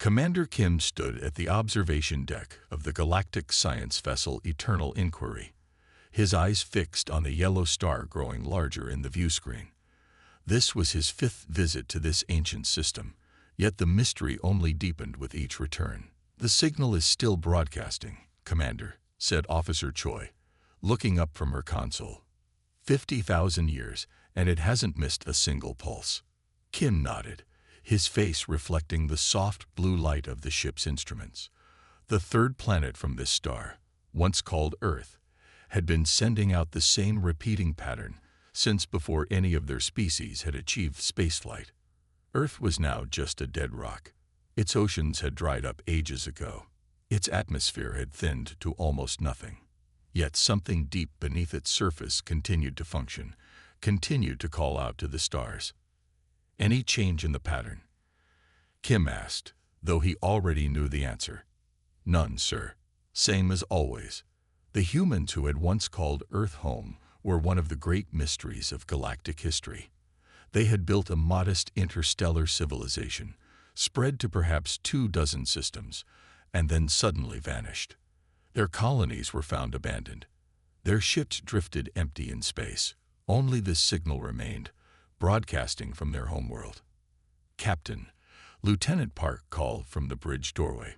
Commander Kim stood at the observation deck of the galactic science vessel Eternal Inquiry, his eyes fixed on the yellow star growing larger in the viewscreen. This was his 5th visit to this ancient system, yet the mystery only deepened with each return. "The signal is still broadcasting, Commander," said Officer Choi, looking up from her console. 50,000 years, and it hasn't missed a single pulse." Kim nodded, his face reflecting the soft blue light of the ship's instruments. The 3rd planet from this star, once called Earth, had been sending out the same repeating pattern since before any of their species had achieved spaceflight. Earth was now just a dead rock. Its oceans had dried up ages ago. Its atmosphere had thinned to almost nothing. Yet something deep beneath its surface continued to function, continued to call out to the stars. "Any change in the pattern?" Kim asked, though he already knew the answer. "None, sir. Same as always." The humans who had once called Earth home were one of the great mysteries of galactic history. They had built a modest interstellar civilization, spread to perhaps 24 systems, and then suddenly vanished. Their colonies were found abandoned. Their ships drifted empty in space. Only this signal remained, broadcasting from their homeworld. "Captain," Lieutenant Park called from the bridge doorway.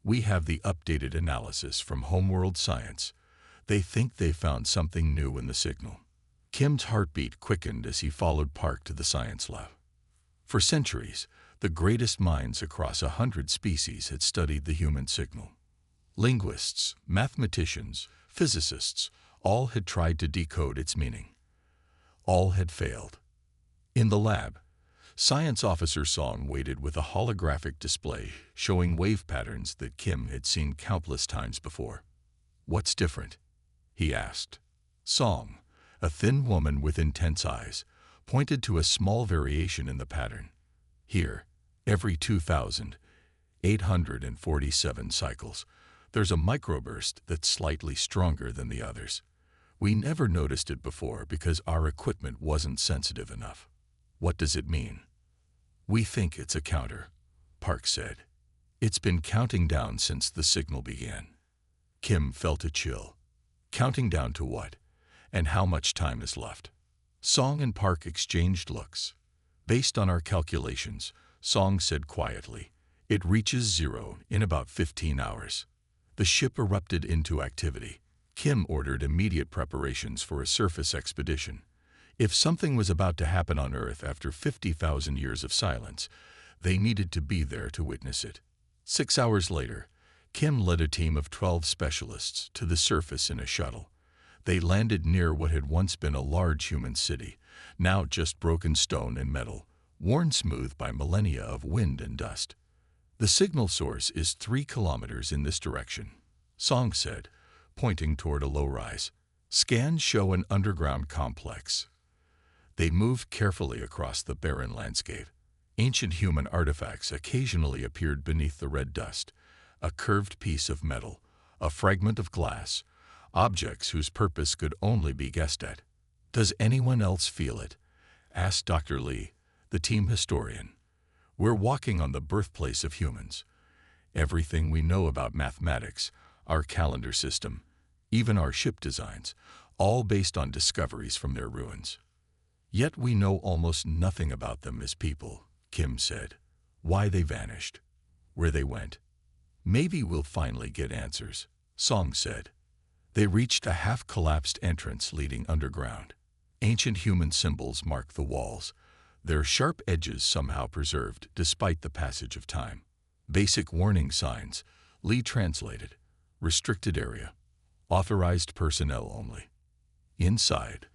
"We have the updated analysis from Homeworld Science. They think they found something new in the signal." Kim's heartbeat quickened as he followed Park to the science lab. For centuries, the greatest minds across 100 species had studied the human signal. Linguists, mathematicians, physicists, all had tried to decode its meaning. All had failed. In the lab, Science Officer Song waited with a holographic display showing wave patterns that Kim had seen countless times before. "What's different?" he asked. Song, a thin woman with intense eyes, pointed to a small variation in the pattern. "Here, every 2,847 cycles, there's a microburst that's slightly stronger than the others. We never noticed it before because our equipment wasn't sensitive enough." "What does it mean?" "We think it's a counter," Park said. "It's been counting down since the signal began." Kim felt a chill. Counting down to what? And how much time is left? Song and Park exchanged looks. "Based on our calculations," Song said quietly, "it reaches 0 in about 15 hours. The ship erupted into activity. Kim ordered immediate preparations for a surface expedition. If something was about to happen on Earth after 50,000 years of silence, they needed to be there to witness it. 6 hours later, Kim led a team of 12 specialists to the surface in a shuttle. They landed near what had once been a large human city, now just broken stone and metal, worn smooth by millennia of wind and dust. "The signal source is 3 kilometers in this direction," Song said, pointing toward a low-rise. "Scans show an underground complex." They moved carefully across the barren landscape. Ancient human artifacts occasionally appeared beneath the red dust, a curved piece of metal, a fragment of glass, objects whose purpose could only be guessed at. "Does anyone else feel it?" asked Dr. Lee, the team historian. "We're walking on the birthplace of humans. Everything we know about mathematics, our calendar system, even our ship designs, all based on discoveries from their ruins. Yet we know almost nothing about them as people," Kim said. "Why they vanished, where they went. Maybe we'll finally get answers," Song said. They reached a half-collapsed entrance leading underground. Ancient human symbols marked the walls, their sharp edges somehow preserved despite the passage of time. "Basic warning signs," Lee translated. "Restricted area. Authorized personnel only." Inside,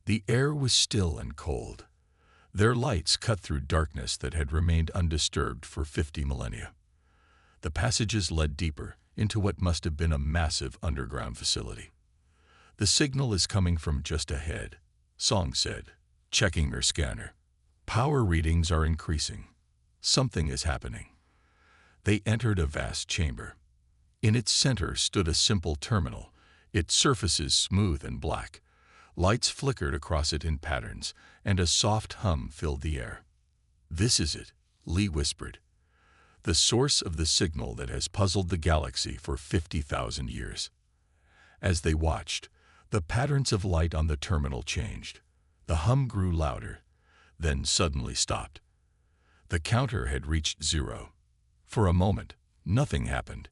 the air was still and cold. Their lights cut through darkness that had remained undisturbed for 50 millennia. The passages led deeper into what must have been a massive underground facility. "The signal is coming from just ahead," Song said, checking their scanner. "Power readings are increasing. Something is happening." They entered a vast chamber. In its center stood a simple terminal, its surfaces smooth and black. Lights flickered across it in patterns, and a soft hum filled the air. "This is it," Lee whispered. the source of the signal that has puzzled the galaxy for 50,000 years. As they watched, the patterns of light on the terminal changed. The hum grew louder, then suddenly stopped. The counter had reached 0. For a moment, nothing happened.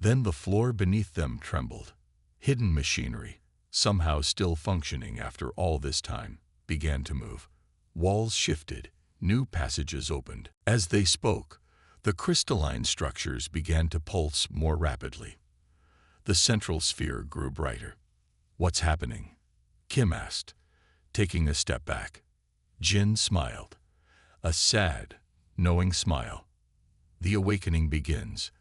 Then the floor beneath them trembled. Hidden machinery, somehow still functioning after all this time, began to move. Walls shifted, new passages opened. As they spoke, the crystalline structures began to pulse more rapidly. The central sphere grew brighter. "What's happening?" Kim asked, taking a step back. Jin smiled, a sad, knowing smile. "The awakening begins.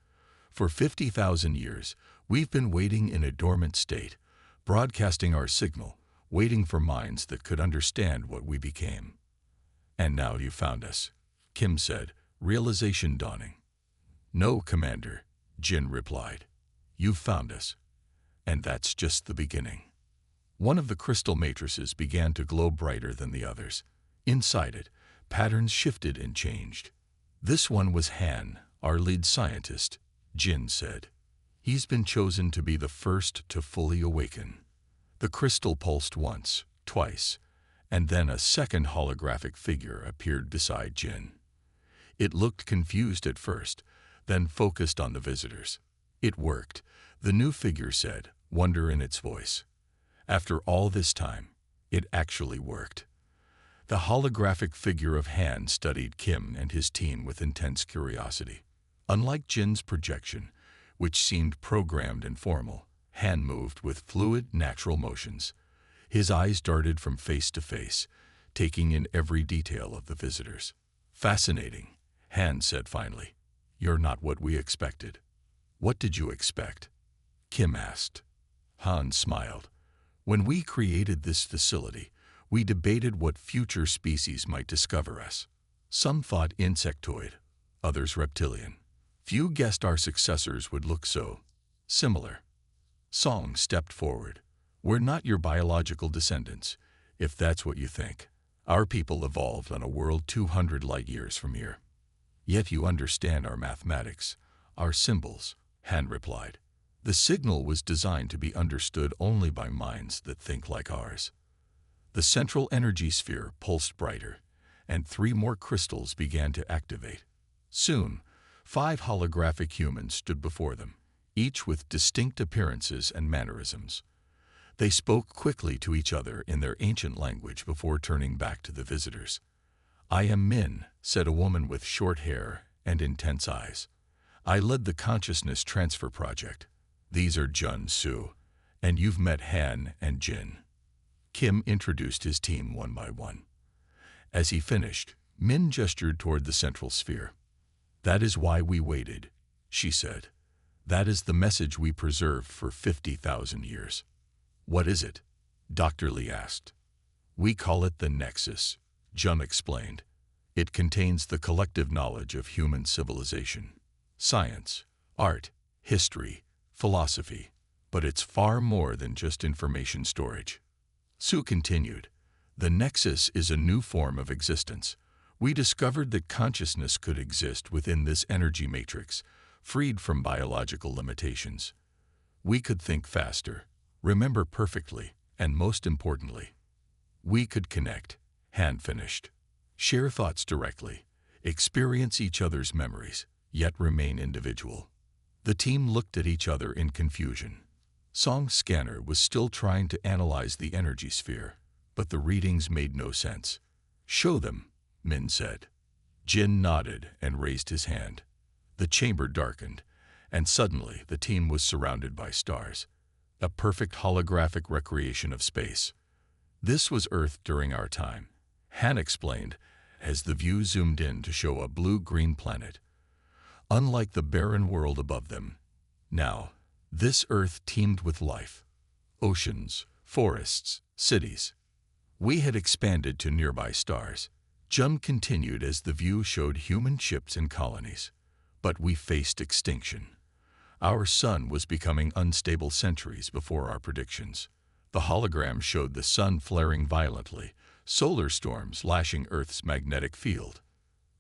For 50,000 years, we've been waiting in a dormant state, broadcasting our signal, waiting for minds that could understand what we became. And now you found us," Kim said, realization dawning. "No, Commander," Jin replied. "You've found us. And that's just the beginning." One of the crystal matrices began to glow brighter than the others. Inside it, patterns shifted and changed. "This one was Han, our lead scientist," Jin said. "He's been chosen to be the first to fully awaken." The crystal pulsed once, twice, and then a second holographic figure appeared beside Jin. It looked confused at first, then focused on the visitors. "It worked," the new figure said, wonder in its voice. "After all this time, it actually worked." The holographic figure of Han studied Kim and his team with intense curiosity. Unlike Jin's projection, which seemed programmed and formal, Han moved with fluid, natural motions. His eyes darted from face to face, taking in every detail of the visitors. "Fascinating," Han said finally. "You're not what we expected." "What did you expect?" Kim asked. Han smiled. "When we created this facility, we debated what future species might discover us. Some thought insectoid, others reptilian. Few guessed our successors would look so similar." Song stepped forward. "We're not your biological descendants, if that's what you think. Our people evolved on a world 200 light years from here." "Yet you understand our mathematics, our symbols," Han replied. "The signal was designed to be understood only by minds that think like ours." The central energy sphere pulsed brighter, and 3 more crystals began to activate. Soon, 5 holographic humans stood before them, each with distinct appearances and mannerisms. They spoke quickly to each other in their ancient language before turning back to the visitors. "I am Min," said a woman with short hair and intense eyes. "I led the Consciousness Transfer Project. These are Jun Su, and you've met Han and Jin." Kim introduced his team one by one. As he finished, Min gestured toward the central sphere. "That is why we waited," she said. "That is the message we preserved for 50,000 years." "What is it?" Dr. Lee asked. "We call it the Nexus," Jun explained. "It contains the collective knowledge of human civilization. Science, art, history, philosophy. But it's far more than just information storage." Su continued, "The Nexus is a new form of existence. We discovered that consciousness could exist within this energy matrix, freed from biological limitations. We could think faster, remember perfectly, and most importantly, we could connect," Han finished. "Share thoughts directly, experience each other's memories, yet remain individual." The team looked at each other in confusion. Song's scanner was still trying to analyze the energy sphere, but the readings made no sense. "Show them," Min said. Jin nodded and raised his hand. The chamber darkened, and suddenly the team was surrounded by stars. A perfect holographic recreation of space. "This was Earth during our time," Han explained, as the view zoomed in to show a blue-green planet. Unlike the barren world above them, now, this Earth teemed with life. Oceans, forests, cities. We had expanded to nearby stars. Jun continued as the view showed human ships and colonies. But we faced extinction. Our sun was becoming unstable centuries before our predictions. The hologram showed the sun flaring violently, solar storms lashing Earth's magnetic field.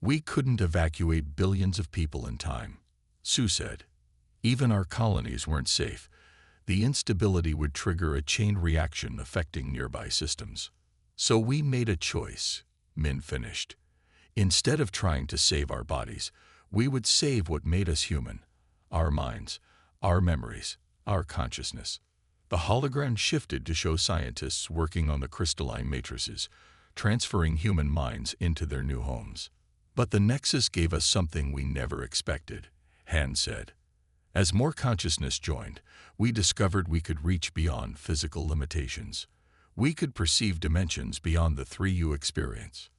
We couldn't evacuate billions of people in time, Sue said. Even our colonies weren't safe. The instability would trigger a chain reaction affecting nearby systems. So we made a choice, Min finished. Instead of trying to save our bodies, we would save what made us human, our minds, our memories, our consciousness. The hologram shifted to show scientists working on the crystalline matrices, transferring human minds into their new homes. But the Nexus gave us something we never expected, Han said. As more consciousness joined, we discovered we could reach beyond physical limitations. We could perceive dimensions beyond the 3U experience.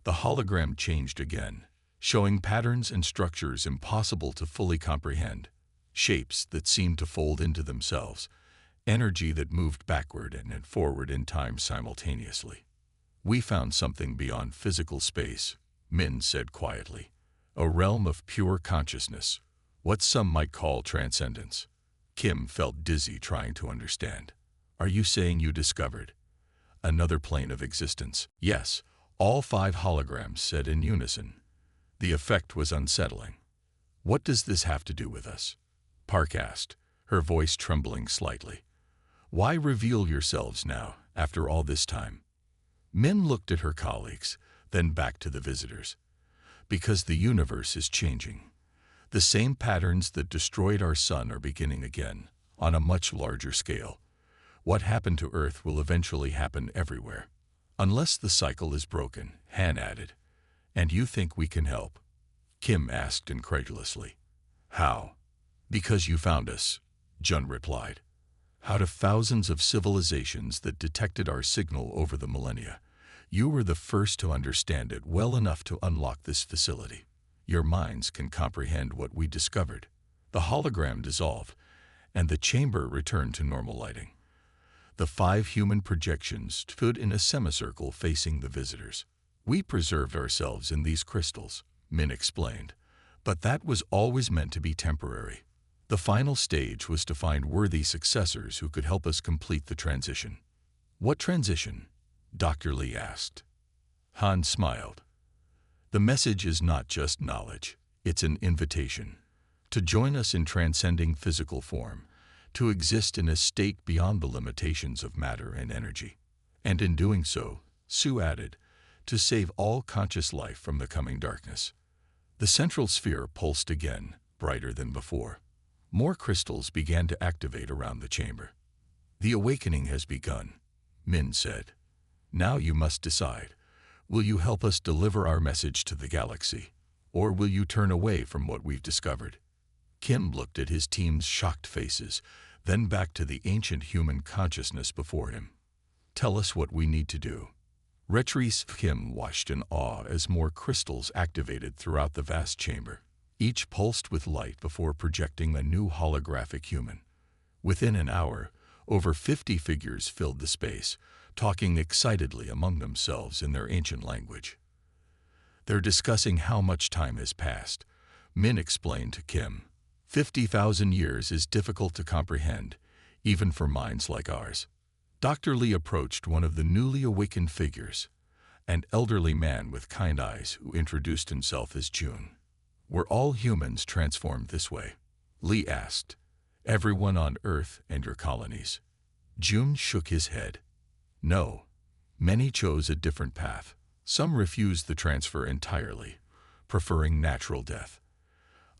The hologram changed again, showing patterns and structures impossible to fully comprehend, shapes that seemed to fold into themselves, energy that moved backward and forward in time simultaneously. We found something beyond physical space, Min said quietly. A realm of pure consciousness, what some might call transcendence. Kim felt dizzy trying to understand. Are you saying you discovered another plane of existence? Yes, all 5 holograms said in unison. The effect was unsettling. What does this have to do with us? Park asked, her voice trembling slightly. Why reveal yourselves now, after all this time? Min looked at her colleagues, then back to the visitors. Because the universe is changing. The same patterns that destroyed our sun are beginning again, on a much larger scale. What happened to Earth will eventually happen everywhere. Unless the cycle is broken, Han added. And you think we can help? Kim asked incredulously. How? Because you found us, Jun replied. Out of thousands of civilizations that detected our signal over the millennia, you were the first to understand it well enough to unlock this facility. Your minds can comprehend what we discovered. The hologram dissolved, and the chamber returned to normal lighting. The 5 human projections stood in a semicircle facing the visitors. We preserved ourselves in these crystals, Min explained, but that was always meant to be temporary. The final stage was to find worthy successors who could help us complete the transition. What transition? Dr. Lee asked. Han smiled. The message is not just knowledge, it's an invitation. To join us in transcending physical form, to exist in a state beyond the limitations of matter and energy. And in doing so, Sue added, to save all conscious life from the coming darkness. The central sphere pulsed again, brighter than before. More crystals began to activate around the chamber. The awakening has begun, Min said. Now you must decide. Will you help us deliver our message to the galaxy, or will you turn away from what we've discovered? Kim looked at his team's shocked faces, then back to the ancient human consciousness before him. Tell us what we need to do. Retrice Kim watched in awe as more crystals activated throughout the vast chamber. Each pulsed with light before projecting a new holographic human. Within an hour, over 50 figures filled the space, talking excitedly among themselves in their ancient language. They're discussing how much time has passed, Min explained to Kim. 50,000 years is difficult to comprehend, even for minds like ours. Dr. Lee approached one of the newly awakened figures, an elderly man with kind eyes who introduced himself as June. Were all humans transformed this way? Lee asked. Everyone on Earth and your colonies. June shook his head. No. Many chose a different path. Some refused the transfer entirely, preferring natural death.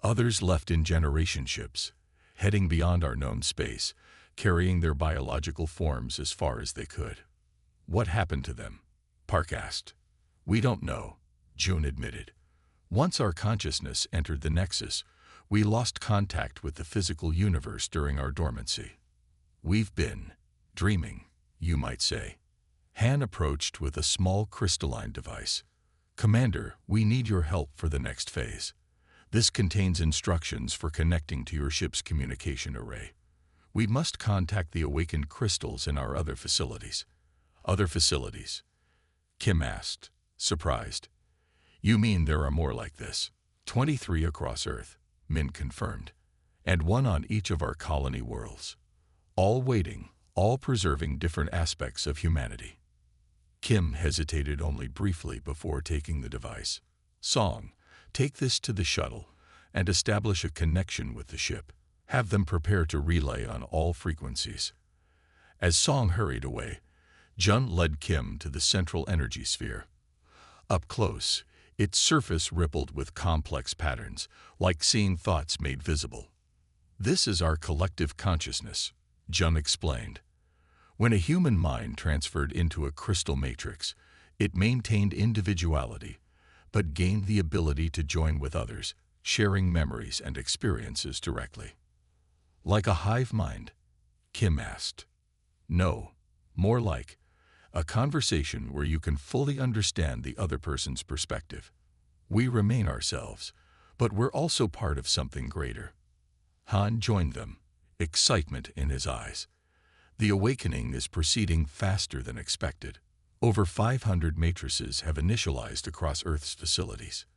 Others left in generation ships, heading beyond our known space, carrying their biological forms as far as they could. What happened to them? Park asked. We don't know, June admitted. Once our consciousness entered the Nexus, we lost contact with the physical universe during our dormancy. We've been dreaming, you might say. Han approached with a small crystalline device. Commander, we need your help for the next phase. This contains instructions for connecting to your ship's communication array. We must contact the awakened crystals in our other facilities. Other facilities? Kim asked, surprised. You mean there are more like this? 23 across Earth, Min confirmed, and 1 on each of our colony worlds. All waiting, all preserving different aspects of humanity. Kim hesitated only briefly before taking the device. Song, Take this to the shuttle and establish a connection with the ship. Have them prepare to relay on all frequencies. As Song hurried away, Jun led Kim to the central energy sphere. Up close, its surface rippled with complex patterns, like seeing thoughts made visible. "This is our collective consciousness," Jun explained. "When a human mind transferred into a crystal matrix, it maintained individuality, but gained the ability to join with others, sharing memories and experiences directly." "Like a hive mind?" Kim asked. "No, more like a conversation where you can fully understand the other person's perspective. We remain ourselves, but we're also part of something greater." Han joined them, excitement in his eyes. The awakening is proceeding faster than expected. Over 500 matrices have initialized across Earth's facilities.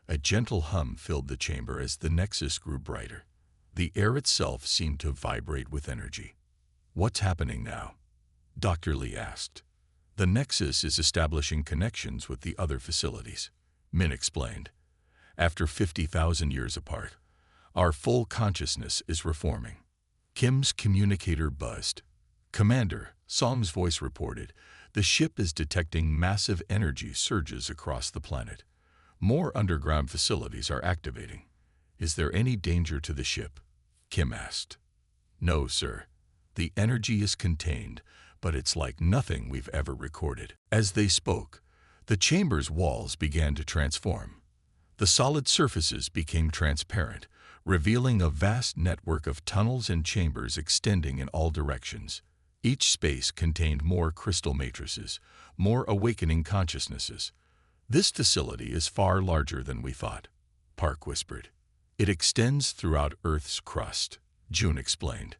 A gentle hum filled the chamber as the nexus grew brighter. The air itself seemed to vibrate with energy. "What's happening now?" Dr. Lee asked. "The nexus is establishing connections with the other facilities," Min explained. "After 50,000 years apart, our full consciousness is reforming." Kim's communicator buzzed. "Commander," Song's voice reported, "the ship is detecting massive energy surges across the planet. More underground facilities are activating. Is there any danger to the ship?" Kim asked. "No, sir. The energy is contained, but it's like nothing we've ever recorded." As they spoke, the chamber's walls began to transform. The solid surfaces became transparent, revealing a vast network of tunnels and chambers extending in all directions. Each space contained more crystal matrices, more awakening consciousnesses. "This facility is far larger than we thought," Park whispered. "It extends throughout Earth's crust," June explained.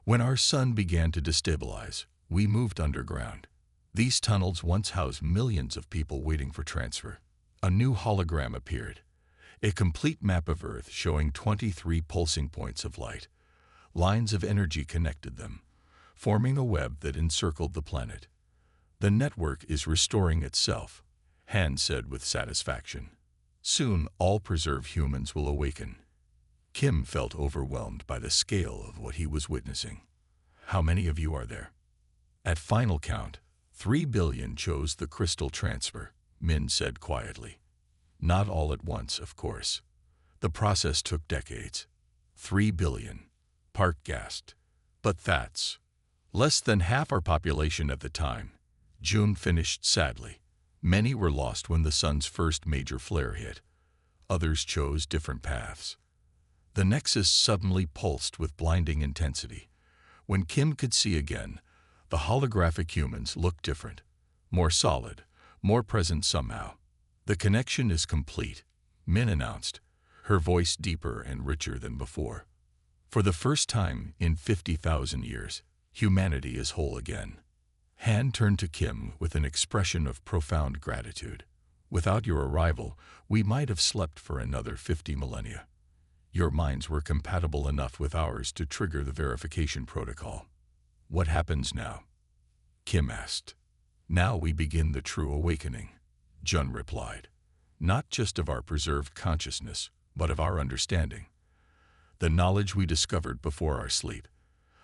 "When our sun began to destabilize, we moved underground. These tunnels once housed millions of people waiting for transfer." A new hologram appeared, a complete map of Earth showing 23 pulsing points of light. Lines of energy connected them, forming a web that encircled the planet. "The network is restoring itself," Han said with satisfaction. "Soon all preserved humans will awaken." Kim felt overwhelmed by the scale of what he was witnessing. "How many of you are there?" At final count, 3 billion chose the crystal transfer, Min said quietly. "Not all at once, of course. The process took decades." 3 billion, Park gasped. "But that's less than half our population at the time," June finished sadly. "Many were lost when the sun's first major flare hit. Others chose different paths." The nexus suddenly pulsed with blinding intensity. When Kim could see again, the holographic humans looked different, more solid, more present somehow. "The connection is complete," Min announced, her voice deeper and richer than before. "For the first time in 50,000 years, humanity is whole again." Han turned to Kim with an expression of profound gratitude. "Without your arrival, we might have slept for another 50 millennia. Your minds were compatible enough with ours to trigger the verification protocol." "What happens now?" Kim asked. "Now we begin the true awakening," Jun replied. "Not just of our preserved consciousness, but of our understanding. The knowledge we discovered before our sleep,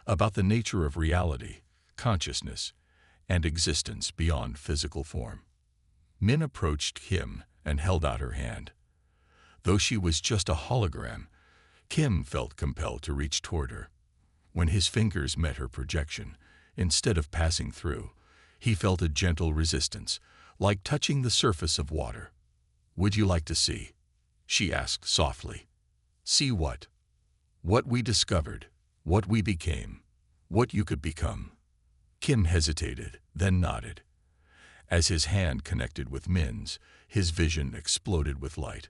about the nature of reality, consciousness, and existence beyond physical form." Min approached Kim and held out her hand. Though she was just a hologram, Kim felt compelled to reach toward her. When his fingers met her projection, instead of passing through, he felt a gentle resistance, like touching the surface of water. "Would you like to see?" she asked softly. "See what?" "What we discovered, what we became, what you could become." Kim hesitated, then nodded. As his hand connected with Min's, his vision exploded with light.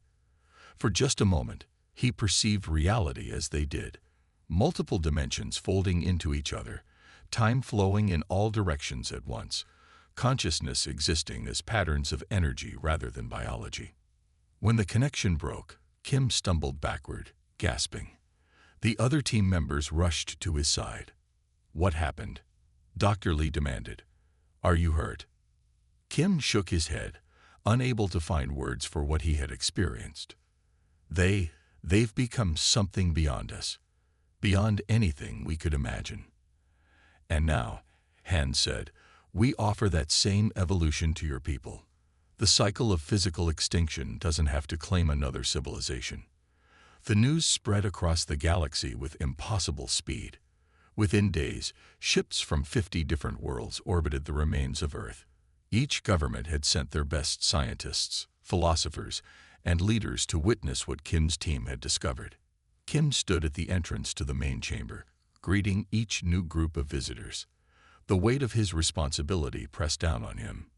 For just a moment, he perceived reality as they did, multiple dimensions folding into each other, time flowing in all directions at once, consciousness existing as patterns of energy rather than biology. When the connection broke, Kim stumbled backward, gasping. The other team members rushed to his side. "What happened?" Dr. Lee demanded. "Are you hurt?" Kim shook his head, unable to find words for what he had experienced. They've become something beyond us, beyond anything we could imagine. And now, Han said, we offer that same evolution to your people. The cycle of physical extinction doesn't have to claim another civilization. The news spread across the galaxy with impossible speed. Within days, ships from 50 different worlds orbited the remains of Earth. Each government had sent their best scientists, philosophers, and leaders to witness what Kim's team had discovered. Kim stood at the entrance to the main chamber, greeting each new group of visitors. The weight of his responsibility pressed down on him.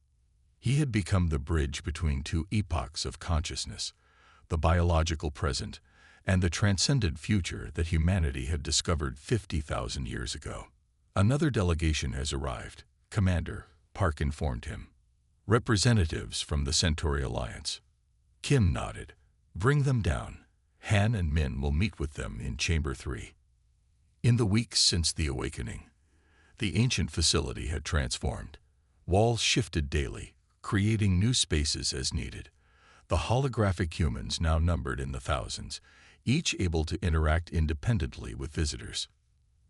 He had become the bridge between two epochs of consciousness, the biological present and the transcendent future that humanity had discovered 50,000 years ago. Another delegation has arrived, Commander Park informed him. Representatives from the Centauri Alliance. Kim nodded. Bring them down. Han and Min will meet with them in Chamber 3. In the weeks since the awakening, the ancient facility had transformed. Walls shifted daily, creating new spaces as needed. The holographic humans now numbered in the thousands, each able to interact independently with visitors.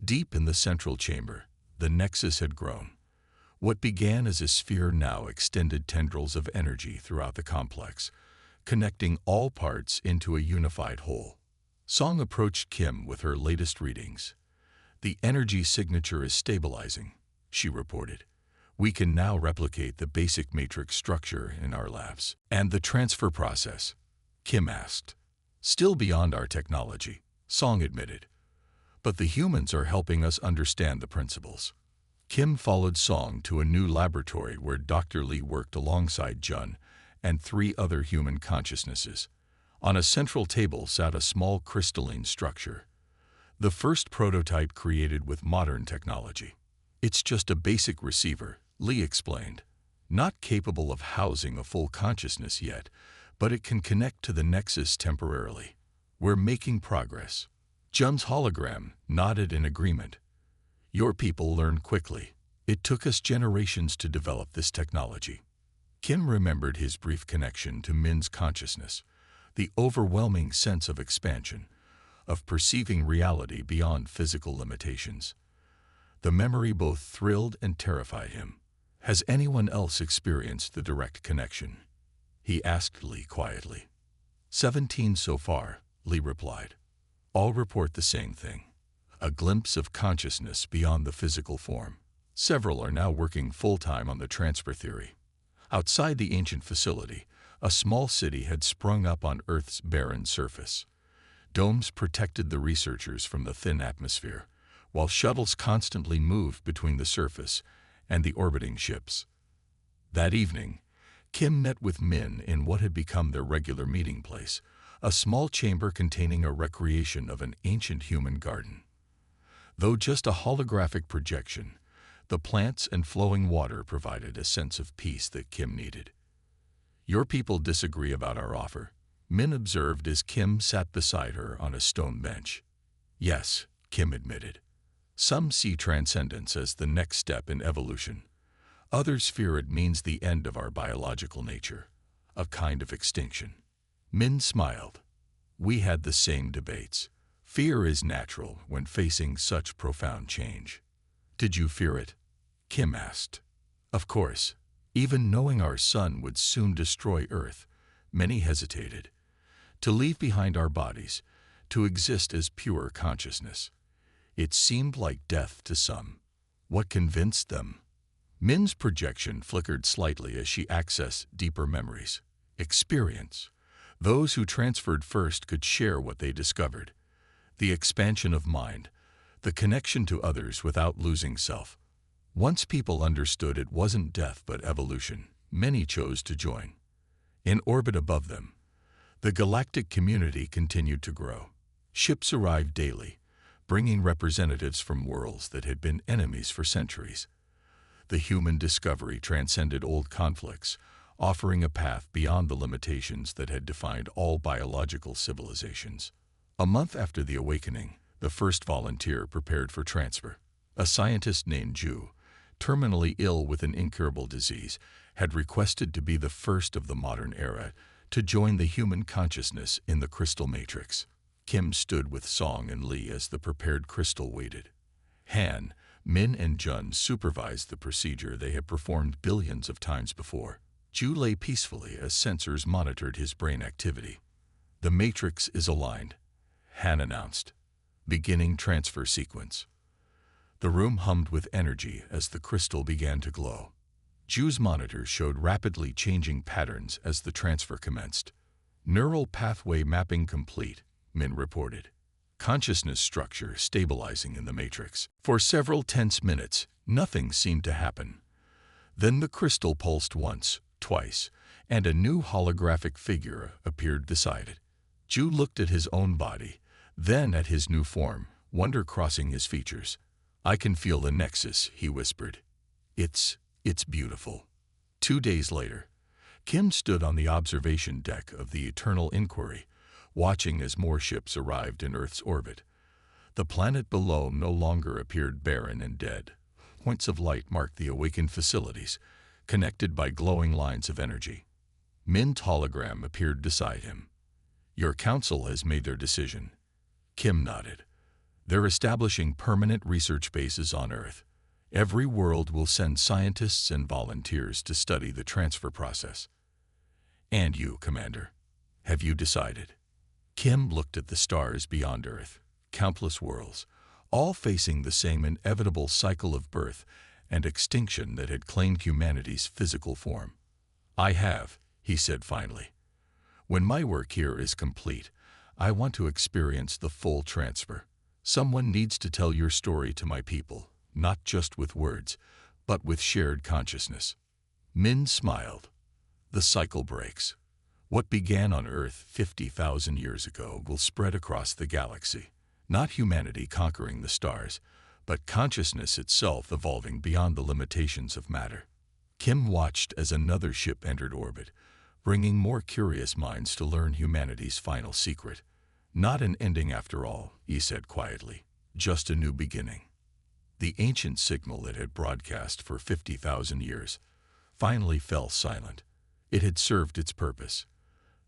Deep in the central chamber, the nexus had grown. What began as a sphere now extended tendrils of energy throughout the complex, connecting all parts into a unified whole. Song approached Kim with her latest readings. The energy signature is stabilizing, she reported. We can now replicate the basic matrix structure in our labs. And the transfer process? Kim asked. Still beyond our technology, Song admitted. But the humans are helping us understand the principles. Kim followed Song to a new laboratory where Dr. Lee worked alongside Jun and 3 other human consciousnesses. On a central table sat a small crystalline structure, the first prototype created with modern technology. It's just a basic receiver, Lee explained. Not capable of housing a full consciousness yet, but it can connect to the nexus temporarily. We're making progress. Jun's hologram nodded in agreement. Your people learn quickly. It took us generations to develop this technology. Kim remembered his brief connection to Min's consciousness, the overwhelming sense of expansion, of perceiving reality beyond physical limitations. The memory both thrilled and terrified him. Has anyone else experienced the direct connection? He asked Lee quietly. 17 so far, Lee replied. All report the same thing. A glimpse of consciousness beyond the physical form. Several are now working full-time on the transfer theory. Outside the ancient facility, a small city had sprung up on Earth's barren surface. Domes protected the researchers from the thin atmosphere, while shuttles constantly moved between the surface and the orbiting ships. That evening, Kim met with Min in what had become their regular meeting place, a small chamber containing a recreation of an ancient human garden. Though just a holographic projection, the plants and flowing water provided a sense of peace that Kim needed. Your people disagree about our offer, Min observed as Kim sat beside her on a stone bench. Yes, Kim admitted. Some see transcendence as the next step in evolution. Others fear it means the end of our biological nature, a kind of extinction. Min smiled. We had the same debates. Fear is natural when facing such profound change. Did you fear it? Kim asked. Of course. Even knowing our sun would soon destroy Earth, many hesitated. To leave behind our bodies, to exist as pure consciousness. It seemed like death to some. What convinced them? Min's projection flickered slightly as she accessed deeper memories. Experience. Those who transferred first could share what they discovered. The expansion of mind, the connection to others without losing self. Once people understood it wasn't death but evolution, many chose to join. In orbit above them, the galactic community continued to grow. Ships arrived daily, bringing representatives from worlds that had been enemies for centuries. The human discovery transcended old conflicts, offering a path beyond the limitations that had defined all biological civilizations. A month after the awakening, the first volunteer prepared for transfer. A scientist named Ju, terminally ill with an incurable disease, had requested to be the first of the modern era to join the human consciousness in the crystal matrix. Kim stood with Song and Lee as the prepared crystal waited. Han, Min and Jun supervised the procedure they had performed billions of times before. Ju lay peacefully as sensors monitored his brain activity. "The matrix is aligned," Han announced. "Beginning transfer sequence." The room hummed with energy as the crystal began to glow. Ju's monitor showed rapidly changing patterns as the transfer commenced. "Neural pathway mapping complete," Min reported. "Consciousness structure stabilizing in the matrix." For several tense minutes, nothing seemed to happen. Then the crystal pulsed once, twice, and a new holographic figure appeared beside it. Ju looked at his own body, then at his new form, wonder crossing his features. "I can feel the nexus," he whispered. It's beautiful." 2 days later, Kim stood on the observation deck of the Eternal Inquiry, watching as more ships arrived in Earth's orbit. The planet below no longer appeared barren and dead. Points of light marked the awakened facilities, connected by glowing lines of energy. Min's hologram appeared beside him. "Your council has made their decision." Kim nodded. "They're establishing permanent research bases on Earth. Every world will send scientists and volunteers to study the transfer process." "And you, Commander, have you decided?" Kim looked at the stars beyond Earth, countless worlds, all facing the same inevitable cycle of birth and extinction that had claimed humanity's physical form. "I have," he said finally. "When my work here is complete, I want to experience the full transfer. Someone needs to tell your story to my people, not just with words, but with shared consciousness." Min smiled. "The cycle breaks. What began on Earth 50,000 years ago will spread across the galaxy. Not humanity conquering the stars, but consciousness itself evolving beyond the limitations of matter." Kim watched as another ship entered orbit, bringing more curious minds to learn humanity's final secret. "Not an ending after all," he said quietly, "just a new beginning." The ancient signal that had broadcast for 50,000 years finally fell silent. It had served its purpose.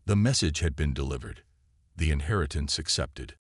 The message had been delivered, the inheritance accepted.